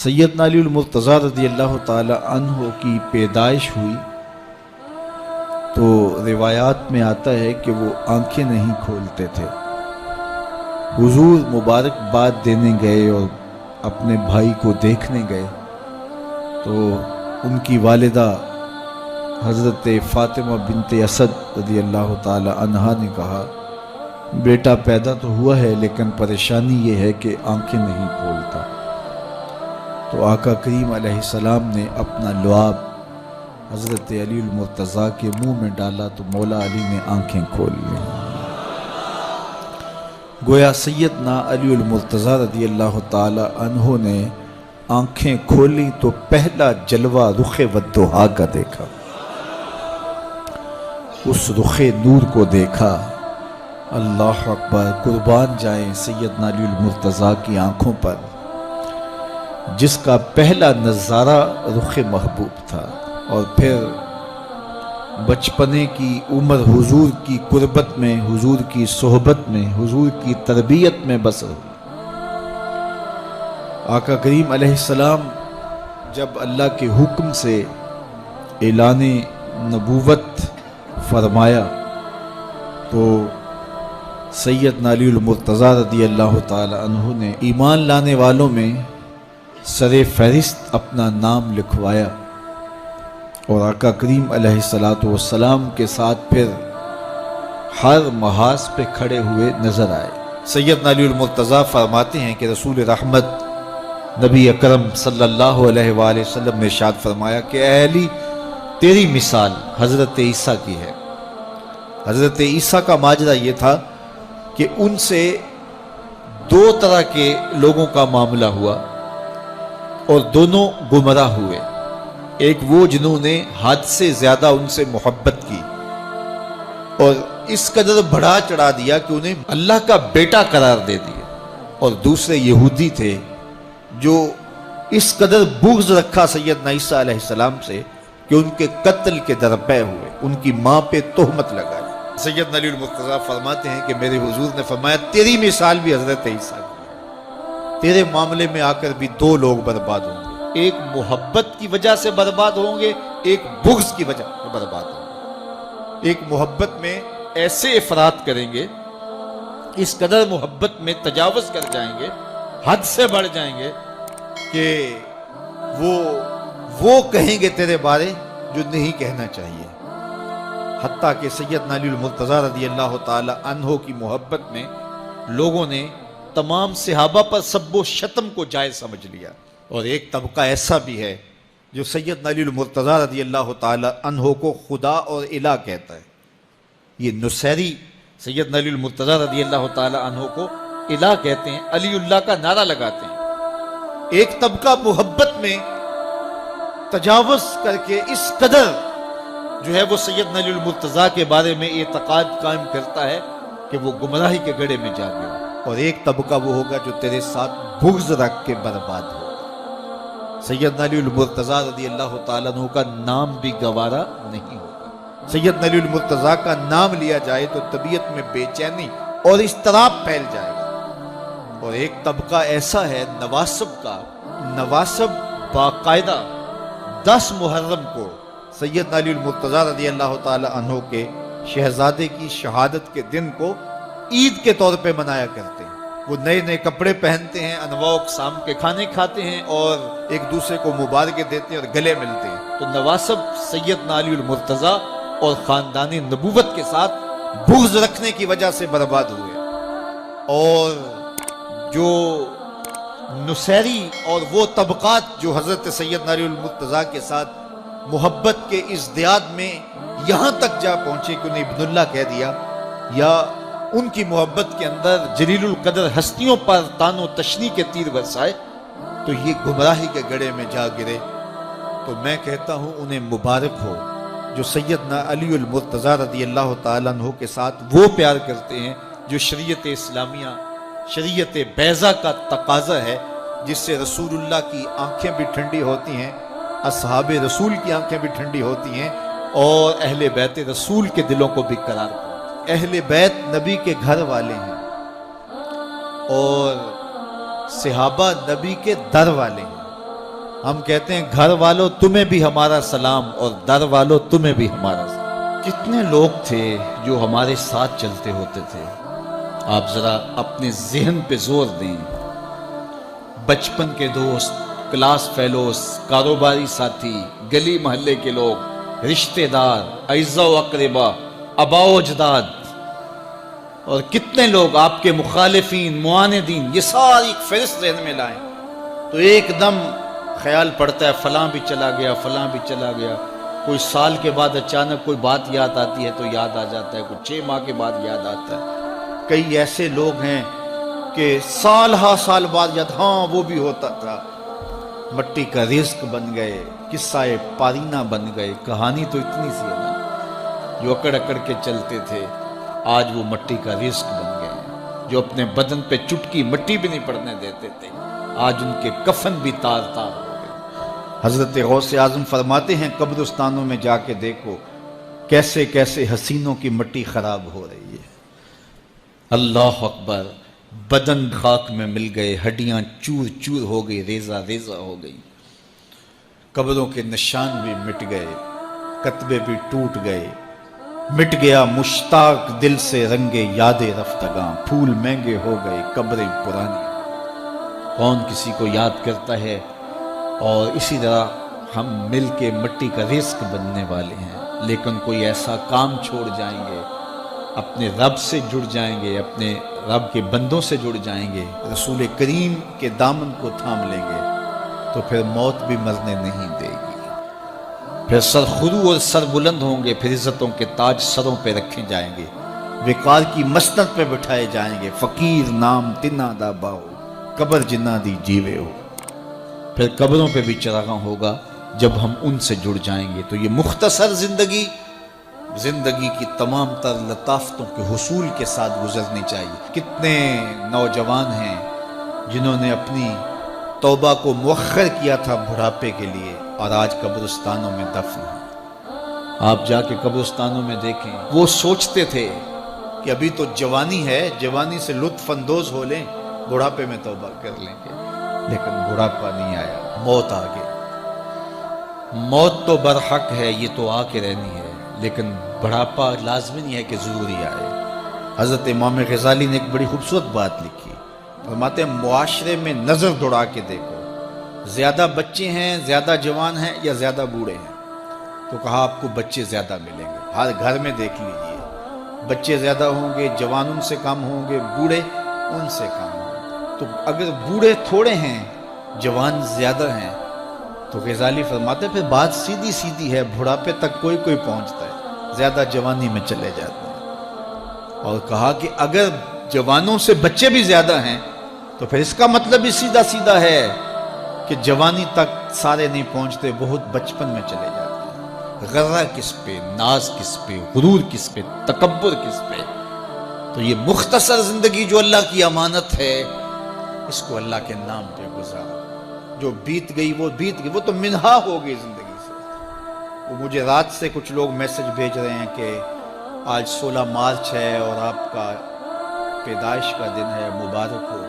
سیدنا علی المرتضیٰ رضی اللہ تعالی عنہ کی پیدائش ہوئی تو روایات میں آتا ہے کہ وہ آنکھیں نہیں کھولتے تھے۔ حضور مبارکباد دینے گئے اور اپنے بھائی کو دیکھنے گئے تو ان کی والدہ حضرت فاطمہ بنت اسد رضی اللہ تعالی عنہا نے کہا، بیٹا پیدا تو ہوا ہے لیکن پریشانی یہ ہے کہ آنکھیں نہیں کھولتا۔ تو آقا کریم علیہ السلام نے اپنا لعاب حضرت علی المرتضیٰ کے منہ میں ڈالا تو مولا علی نے آنکھیں کھول لیں۔ گویا سیدنا علی المرتضیٰ رضی اللہ تعالی عنہ نے آنکھیں کھولی تو پہلا جلوہ رخ والضحیٰ کا دیکھا، اس رخ نور کو دیکھا۔ اللہ اکبر، قربان جائیں سیدنا علی المرتضیٰ کی آنکھوں پر، جس کا پہلا نظارہ رخ محبوب تھا، اور پھر بچپنے کی عمر حضور کی قربت میں، حضور کی صحبت میں، حضور کی تربیت میں بسر ہوئی۔ آقا کریم علیہ السلام جب اللہ کے حکم سے اعلان نبوت فرمایا تو سیدنا علی المرتضیٰ رضی اللہ تعالی عنہ نے ایمان لانے والوں میں سر فہرست اپنا نام لکھوایا، اور آقا کریم علیہ السلام کے ساتھ پھر ہر محاذ پہ کھڑے ہوئے نظر آئے۔ سیدنا علی المرتضیٰ فرماتے ہیں کہ رسول رحمت نبی اکرم صلی اللہ علیہ وآلہ وسلم نے ارشاد فرمایا کہ اے علی، تیری مثال حضرت عیسیٰ کی ہے۔ حضرت عیسیٰ کا ماجرا یہ تھا کہ ان سے دو طرح کے لوگوں کا معاملہ ہوا اور دونوں گمراہ ہوئے۔ ایک وہ جنہوں نے حد سے زیادہ ان سے محبت کی اور اس قدر بڑھا چڑھا دیا کہ انہیں اللہ کا بیٹا قرار دے دیا، اور دوسرے یہودی تھے جو اس قدر بغض رکھا سیدنا عیسیٰ علیہ السلام سے کہ ان کے قتل کے درپے ہوئے، ان کی ماں پہ تہمت لگائی۔ سیدنا علی المرتضیٰ فرماتے ہیں کہ میرے حضور نے فرمایا تیری مثال بھی حضرت عیسیٰ کی ہے، تیرے معاملے میں آ کر بھی دو لوگ برباد ہوں گے، ایک محبت کی وجہ سے برباد ہوں گے، ایک بغض کی وجہ سے برباد ہوں گے۔ ایک محبت میں ایسے افراط کریں گے، اس قدر محبت میں تجاوز کر جائیں گے، حد سے بڑھ جائیں گے کہ وہ کہیں گے تیرے بارے جو نہیں کہنا چاہیے۔ حتیٰ کہ سیدنا علی المرتضیٰ رضی اللہ تعالی عنہ کی محبت میں لوگوں نے تمام صحابہ پر سب و شتم کو جائز سمجھ لیا، اور ایک طبقہ ایسا بھی ہے جو سیدنا علی المرتضیٰ رضی اللہ تعالی عنہ کو خدا اور الہ کہتا ہے۔ یہ نصیری سیدنا علی المرتضیٰ رضی اللہ تعالی عنہ کو الہ کہتے ہیں، علی اللہ کا نعرہ لگاتے ہیں۔ ایک طبقہ محبت میں تجاوز کر کے اس قدر جو ہے وہ سیدنا علی المرتضیٰ کے بارے میں اعتقاد قائم کرتا ہے کہ وہ گمراہی کے گڑھے میں جا گیا، اور ایک طبقہ وہ ہوگا جو تیرے ساتھ بغض رکھ کے برباد ہوگا۔ سیدنا علی المرتضیٰ رضی اللہ تعالیٰ عنہ کا نام بھی گوارا نہیں ہوگا۔ سیدنا علی المرتضیٰ کا نام لیا جائے تو طبیعت میں بے چینی اور اضطراب پھیل جائے گا۔ اور ایک طبقہ ایسا ہے نواسب کا، نواسب باقاعدہ 10 محرم کو سیدنا علی المرتضیٰ رضی اللہ تعالی عنہ کے شہزادے کی شہادت کے دن کو عید کے طور پہ منایا کرتے ہیں۔ وہ نئے نئے کپڑے پہنتے ہیں، انواع اقسام کے کھانے کھاتے ہیں، اور ایک دوسرے کو مبارکیں دیتے ہیں اور گلے ملتے ہیں۔ تو نواسب سیدنا علی المرتضیٰ اور خاندان نبوت کے ساتھ بغض رکھنے کی وجہ سے برباد ہوئے، اور جو نصیری اور وہ طبقات جو حضرت سیدنا علی المرتضیٰ کے ساتھ محبت کے ازدیاد میں یہاں تک جا پہنچے کہ انہیں ابن اللہ کہہ دیا، یا ان کی محبت کے اندر جلیل القدر ہستیوں پر تان و تشنی کے تیر برسائے، تو یہ گمراہی کے گڑھے میں جا گرے۔ تو میں کہتا ہوں انہیں مبارک ہو جو سیدنا علی المرتضیٰ رضی اللہ تعالیٰ عنہ کے ساتھ وہ پیار کرتے ہیں جو شریعت اسلامیہ، شریعت بیضا کا تقاضا ہے، جس سے رسول اللہ کی آنکھیں بھی ٹھنڈی ہوتی ہیں، اصحاب رسول کی آنکھیں بھی ٹھنڈی ہوتی ہیں، اور اہل بیت رسول کے دلوں کو بھی قرار پاتے ہیں۔ اہل بیت نبی کے گھر والے ہیں، اور صحابہ نبی کے در والے ہیں۔ ہم کہتے ہیں گھر والوں تمہیں بھی ہمارا سلام اور در والوں تمہیں بھی ہمارا سلام۔ کتنے لوگ تھے جو ہمارے ساتھ چلتے ہوتے تھے، آپ ذرا اپنے ذہن پہ زور دیں۔ بچپن کے دوست، کلاس فیلوز، کاروباری ساتھی، گلی محلے کے لوگ، رشتہ دار، اعزاء و اقربا، آباء و اجداد، اور کتنے لوگ آپ کے مخالفین، معاندین، یہ ساری فہرست ذہن میں لائیں تو ایک دم خیال پڑتا ہے فلاں بھی چلا گیا، فلاں بھی چلا گیا۔ کوئی سال کے بعد اچانک کوئی بات یاد آتی ہے تو یاد آ جاتا ہے، کوئی 6 ماہ کے بعد یاد آتا ہے۔ کئی ایسے لوگ ہیں کہ سال ہا سال بعد یاد، ہاں وہ بھی ہوتا تھا۔ مٹی کا رزق بن گئے، قصہ پارینہ بن گئے۔ کہانی تو اتنی سی ہے نا، جو اکڑ اکڑ کے چلتے تھے آج وہ مٹی کا رزق بن گئے ہیں۔ جو اپنے بدن پہ چٹکی مٹی بھی نہیں پڑنے دیتے تھے آج ان کے کفن بھی تار تار ہو گئے۔ حضرت غوث اعظم فرماتے ہیں قبرستانوں میں جا کے دیکھو کیسے کیسے حسینوں کی مٹی خراب ہو رہی ہے۔ اللہ اکبر، بدن خاک میں مل گئے، ہڈیاں چور چور ہو گئی، ریزہ ریزہ ہو گئی، قبروں کے نشان بھی مٹ گئے، کتبے بھی ٹوٹ گئے، مٹ گیا مشتاق دل سے رنگے یاد رفتگاں، پھول مہنگے ہو گئے، قبریں پرانی۔ کون کسی کو یاد کرتا ہے؟ اور اسی طرح ہم مل کے مٹی کا رزق بننے والے ہیں، لیکن کوئی ایسا کام چھوڑ جائیں گے، اپنے رب سے جڑ جائیں گے، اپنے رب کے بندوں سے جڑ جائیں گے، رسول کریم کے دامن کو تھام لیں گے تو پھر موت بھی مرنے نہیں دے گی۔ پھر سر خرو اور سر بلند ہوں گے، پھر عزتوں کے تاج سروں پہ رکھے جائیں گے، وقار کی مسند پہ بٹھائے جائیں گے۔ فقیر نام تنا دا باؤ، قبر جنا دی جیوے ہو۔ پھر قبروں پہ بھی چراغاں ہوگا جب ہم ان سے جڑ جائیں گے۔ تو یہ مختصر زندگی کی تمام تر لطافتوں کے حصول کے ساتھ گزرنی چاہیے۔ کتنے نوجوان ہیں جنہوں نے اپنی توبہ کو مؤخر کیا تھا بڑھاپے کے لیے، اور آج قبرستانوں میں دفن ہیں۔ آپ جا کے قبرستانوں میں دیکھیں، وہ سوچتے تھے کہ ابھی تو جوانی ہے، جوانی سے لطف اندوز ہو لیں، بڑھاپے میں توبہ کر لیں گے، لیکن بڑھاپا نہیں آیا، موت آ گئی۔ موت تو برحق ہے، یہ تو آ کے رہنی ہے، لیکن بڑھاپا لازمی نہیں ہے کہ ضروری آئے۔ حضرت امام غزالی نے ایک بڑی خوبصورت بات لکھی، فرماتے ہیں معاشرے میں نظر دوڑا کے دیکھو، زیادہ بچے ہیں، زیادہ جوان ہیں یا زیادہ بوڑھے ہیں؟ تو کہا آپ کو بچے زیادہ ملیں گے۔ ہر گھر میں دیکھ لیجئے، بچے زیادہ ہوں گے، جوان ان سے کم ہوں گے، بوڑھے ان سے کم ہوں گے۔ تو اگر بوڑھے تھوڑے ہیں، جوان زیادہ ہیں، تو غزالی فرماتے ہیں پھر بات سیدھی سیدھی ہے، بڑھاپے تک کوئی کوئی پہنچتا ہے، زیادہ جوانی میں چلے جاتے ہیں۔ اور کہا کہ اگر جوانوں سے بچے بھی زیادہ ہیں تو پھر اس کا مطلب بھی سیدھا سیدھا ہے کہ جوانی تک سارے نہیں پہنچتے، بہت بچپن میں چلے جاتے ہیں۔ غرہ کس پہ، ناز کس پہ، غرور کس پہ، تکبر کس پہ؟ تو یہ مختصر زندگی جو اللہ کی امانت ہے، اس کو اللہ کے نام پہ گزارا۔ جو بیت گئی وہ بیت گئی، وہ تو منہا ہو گئی زندگی سے۔ وہ مجھے رات سے کچھ لوگ میسج بھیج رہے ہیں کہ آج 16 مارچ ہے اور آپ کا پیدائش کا دن ہے، مبارک ہو،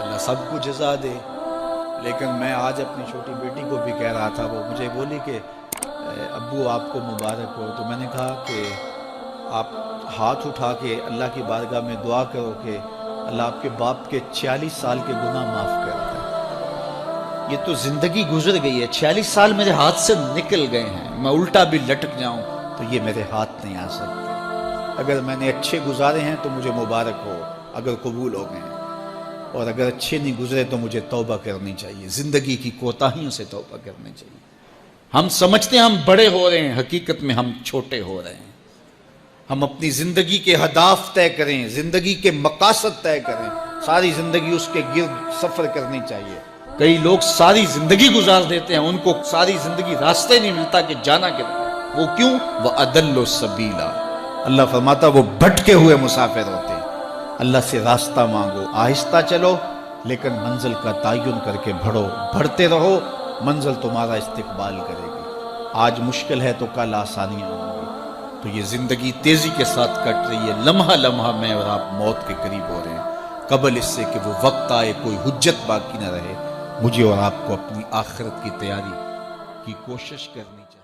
اللہ سب کو جزا دے۔ لیکن میں آج اپنی چھوٹی بیٹی کو بھی کہہ رہا تھا، وہ مجھے بولی کہ ابو آپ کو مبارک ہو۔ تو میں نے کہا کہ آپ ہاتھ اٹھا کے اللہ کی بارگاہ میں دعا کرو کہ اللہ آپ کے باپ کے 46 سال کے گناہ معاف کر دے۔ یہ تو زندگی گزر گئی ہے، 46 سال میرے ہاتھ سے نکل گئے ہیں، میں الٹا بھی لٹک جاؤں تو یہ میرے ہاتھ نہیں آ سکتے۔ اگر میں نے اچھے گزارے ہیں تو مجھے مبارک ہو اگر قبول ہو گئے ہیں، اور اگر اچھے نہیں گزرے تو مجھے توبہ کرنی چاہیے، زندگی کی کوتاہیوں سے توبہ کرنی چاہیے۔ ہم سمجھتے ہیں ہم بڑے ہو رہے ہیں، حقیقت میں ہم چھوٹے ہو رہے ہیں۔ ہم اپنی زندگی کے اہداف طے کریں، زندگی کے مقاصد طے کریں، ساری زندگی اس کے گرد سفر کرنی چاہیے۔ کئی لوگ ساری زندگی گزار دیتے ہیں، ان کو ساری زندگی راستہ نہیں ملتا کہ جانا کدھر۔ وہ کیوں؟ وَأَضَلُّ السَّبِيلَ، اللہ فرماتا وہ بھٹکے ہوئے مسافر ہوتے ہیں۔ اللہ سے راستہ مانگو، آہستہ چلو لیکن منزل کا تعین کر کے بڑھو، بڑھتے رہو، منزل تمہارا استقبال کرے گی۔ آج مشکل ہے تو کل آسانیاں ہوں گی۔ تو یہ زندگی تیزی کے ساتھ کٹ رہی ہے، لمحہ لمحہ میں اور آپ موت کے قریب ہو رہے ہیں۔ قبل اس سے کہ وہ وقت آئے کوئی حجت باقی نہ رہے، مجھے اور آپ کو اپنی آخرت کی تیاری کی کوشش کرنی چاہیے۔